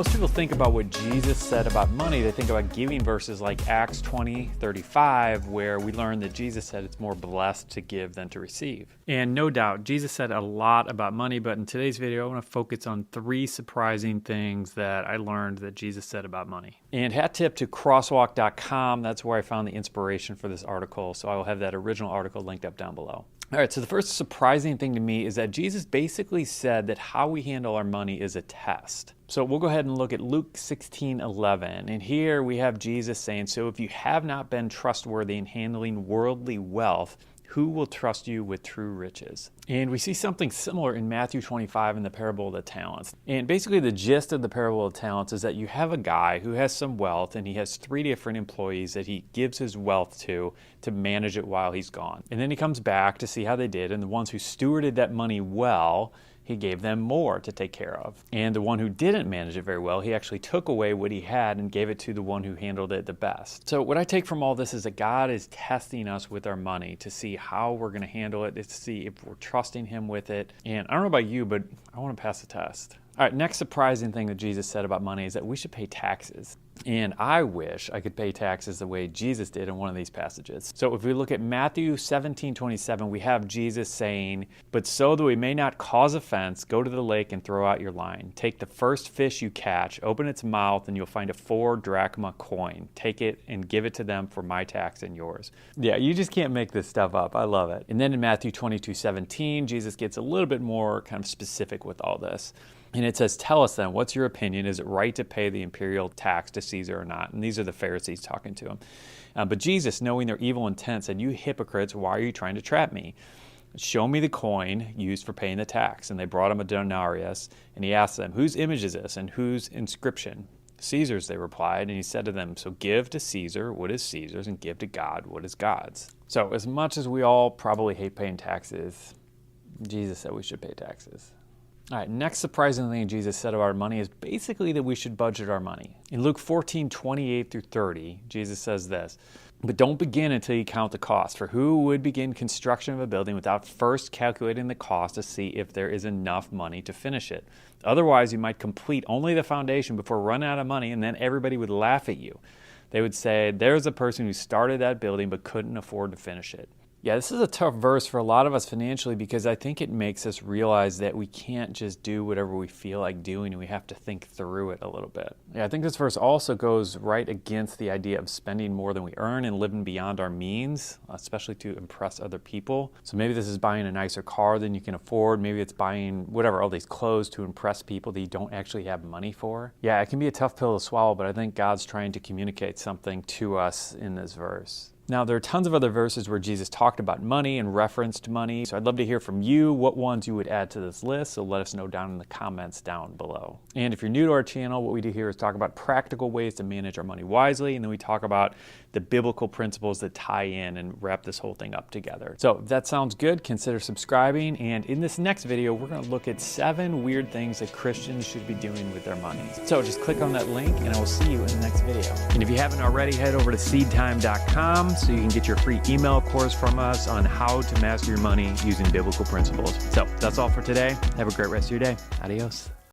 Most people think about what Jesus said about money. They think about giving verses like Acts 20:35, where we learn that Jesus said it's more blessed to give than to receive. And no doubt, Jesus said a lot about money, but in today's video, I want to focus on 3 surprising things that I learned that Jesus said about money. And hat tip to crosswalk.com. That's where I found the inspiration for this article. So I will have that original article linked up down below. All right, so the first surprising thing to me is that Jesus basically said that how we handle our money is a test. So we'll go ahead and look at Luke 16:11. And here we have Jesus saying, so if you have not been trustworthy in handling worldly wealth, who will trust you with true riches? And we see something similar in Matthew 25 in the parable of the talents. And basically the gist of the parable of the talents is that you have a guy who has some wealth and he has 3 different employees that he gives his wealth to manage it while he's gone. And then he comes back to see how they did, and the ones who stewarded that money well, he gave them more to take care of. And the one who didn't manage it very well, he actually took away what he had and gave it to the one who handled it the best. So what I take from all this is that God is testing us with our money to see how we're going to handle it, to see if we're trusting him with it. And I don't know about you, but I want to pass the test. All right, next surprising thing that Jesus said about money is that we should pay taxes. And I wish I could pay taxes the way Jesus did in one of these passages. So if we look at Matthew 17:27, we have Jesus saying, but so that we may not cause offense, go to the lake and throw out your line. Take the first fish you catch, open its mouth, and you'll find a 4 drachma coin. Take it and give it to them for my tax and yours. Yeah, you just can't make this stuff up. I love it. And then in Matthew 22:17, Jesus gets a little bit more kind of specific with all this. And it says, tell us then, what's your opinion? Is it right to pay the imperial tax to Caesar or not? And these are the Pharisees talking to him. But Jesus, knowing their evil intent, said, you hypocrites, why are you trying to trap me? Show me the coin used for paying the tax. And they brought him a denarius, and he asked them, whose image is this and whose inscription? Caesar's, they replied. And he said to them, so give to Caesar what is Caesar's and give to God what is God's. So as much as we all probably hate paying taxes, Jesus said we should pay taxes. All right, next surprising thing Jesus said about our money is basically that we should budget our money. In Luke 14:28-30, Jesus says this, but don't begin until you count the cost, for who would begin construction of a building without first calculating the cost to see if there is enough money to finish it? Otherwise, you might complete only the foundation before running out of money, and then everybody would laugh at you. They would say, there's a person who started that building but couldn't afford to finish it. Yeah, this is a tough verse for a lot of us financially because I think it makes us realize that we can't just do whatever we feel like doing and we have to think through it a little bit. Yeah, I think this verse also goes right against the idea of spending more than we earn and living beyond our means, especially to impress other people. So maybe this is buying a nicer car than you can afford. Maybe it's buying whatever, all these clothes to impress people that you don't actually have money for. Yeah, it can be a tough pill to swallow, but I think God's trying to communicate something to us in this verse. Now, there are tons of other verses where Jesus talked about money and referenced money, so I'd love to hear from you what ones you would add to this list, so let us know down in the comments down below. And if you're new to our channel, what we do here is talk about practical ways to manage our money wisely, and then we talk about the biblical principles that tie in and wrap this whole thing up together. So if that sounds good, consider subscribing, and in this next video, we're going to look at 7 weird things that Christians should be doing with their money. So just click on that link, and I will see you in the next video. And if you haven't already, head over to seedtime.com so you can get your free email course from us on how to master your money using biblical principles. So that's all for today. Have a great rest of your day. Adios.